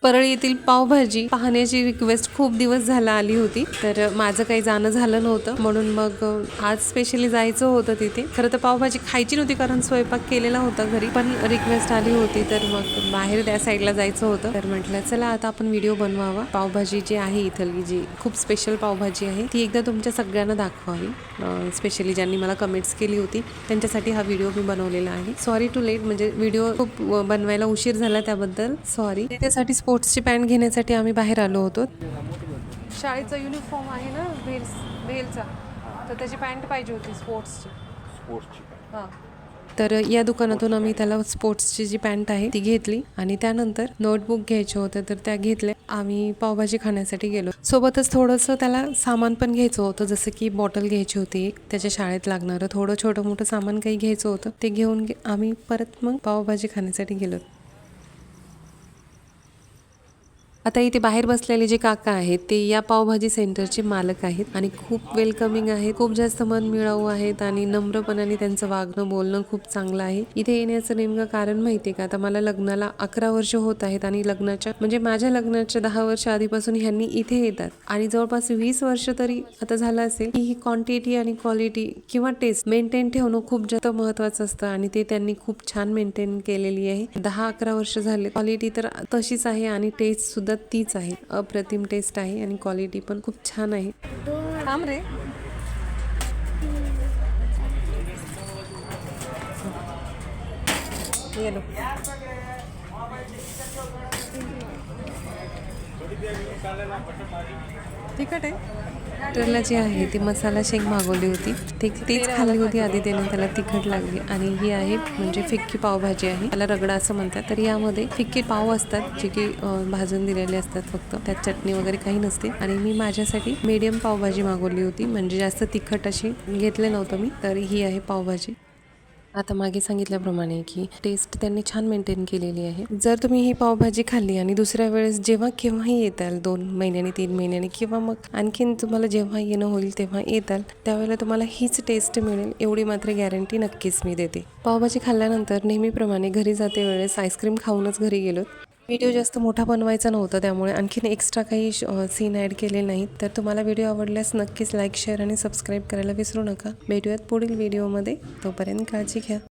परळी येथील पावभाजी पाहण्याची रिक्वेस्ट खूप दिवस झाला आली होती, तर माझं काही जाणं झालं नव्हतं, म्हणून मग आज स्पेशली जायचं होतं तिथे. खरं तर पावभाजी खायची नव्हती कारण स्वयंपाक केलेला होता घरी, पण रिक्वेस्ट आली होती तर मग बाहेर त्या साईडला जायचं होतं. तर म्हटलं चला आता आपण व्हिडिओ बनवावा. पावभाजी जी आहे इथली जी खूप स्पेशल पावभाजी आहे ती एकदा तुमच्या सगळ्यांना दाखवावी. स्पेशली ज्यांनी मला कमेंट्स केली होती त्यांच्यासाठी हा व्हिडिओ मी बनवलेला आहे. सॉरी टू लेट, म्हणजे व्हिडिओ खूप बनवायला उशीर झाला त्याबद्दल सॉरी. त्यासाठी स्पोर्ट्सची पॅन्ट घेण्यासाठी आम्ही बाहेर आलो होतो. शाळेचा युनिफॉर्म आहे ना भेलचा, तर त्याची पॅन्ट पाहिजे होती स्पोर्ट्सची. हां, तर या दुकानातून आम्ही त्याला स्पोर्ट्सची जी पॅन्ट आहे ती घेतली आणि त्यानंतर नोटबुक घ्यायचे होते तर त्या घेतल्या. आम्ही पावभाजी खाण्यासाठी गेलो. सोबतच थोडंसं त्याला सामान पण घ्यायचं होतं, जसं की बॉटल घ्यायची होती एक, त्याच्या शाळेत लागणारं थोडं छोटं मोठं सामान काही घ्यायचं होतं. ते घेऊन आम्ही परत मग पावभाजी खाण्यासाठी गेलो. आता इथे बाहेर बसलेले जे काका आहेत ते या पावभाजी सेंटरचे मालक आहेत आणि खूप वेलकमिंग आहेत, खूप जास्त मन मिळावू आहेत आणि नम्रपणाने त्यांचं वागणं बोलणं खूप चांगलं आहे. इथे येण्याचं नेमकं कारण माहितीये का, आता मला लग्नाला 11 वर्ष होत आहेत आणि लग्नाच्या म्हणजे माझ्या लग्नाच्या 10 वर्ष आधीपासून ह्यांनी इथे येतात आणि जवळपास 20 वर्ष तरी आता झालं असेल की ही क्वांटिटी आणि क्वालिटी किंवा टेस्ट मेंटेन ठेवणं खूप जास्त महत्वाचं असतं आणि ते त्यांनी खूप छान मेंटेन केलेली आहे. 10-11 वर्ष झाले. क्वालिटी तर तशीच आहे आणि टेस्ट सुद्धा तीच आहे. अप्रतिम टेस्ट आहे आणि क्वालिटी पण खूप छान आहे. थांब रे. येलो तिखट आहे. टरला जी आहे ती मसाला शेंग मागवली होती, तीच खाल्ली होती आधी त्याने, त्याला तिखट लागली. आणि ही आहे म्हणजे फिक्की पावभाजी आहे, त्याला रगडा असं म्हणतात. तर यामध्ये फिक्के पाव असतात जे की भाजून दिलेले असतात, फक्त त्यात चटणी वगैरे काही नसते. आणि मी माझ्यासाठी मीडियम पावभाजी मागवली होती, म्हणजे जास्त तिखट अशी घेतले नव्हतं मी. तर ही आहे पावभाजी. आता मागे सांगितल्याप्रमाणे की टेस्ट त्यांनी छान मेंटेन केलेली आहे. जर तुम्ही ही पावभाजी खाल्ली आणि दुसऱ्या वेळेस जेव्हा केव्हाही येताल 2 महिन्यांनी 3 महिन्यांनी किंवा मग आणखीन तुम्हाला जेव्हा येणं होईल तेव्हा येताल, त्यावेळेला तुम्हाला हीच टेस्ट मिळेल एवढी मात्र गॅरंटी नक्कीच मी देते. पावभाजी खाल्ल्यानंतर नेहमीप्रमाणे घरी जाते वेळेस आईस्क्रीम खाऊनच घरी गेलो. व्हिडिओ जास्त मोठा बनवायचा नव्हता, त्यामुळे आणखीन एक्स्ट्रा काही सीन ॲड केले नाहीत. तर तुम्हाला व्हिडिओ आवडल्यास नक्कीच लाईक, शेअर आणि सबस्क्राईब करायला विसरू नका. भेटूयात पुढील व्हिडिओमध्ये. तोपर्यंत काळजी घ्या.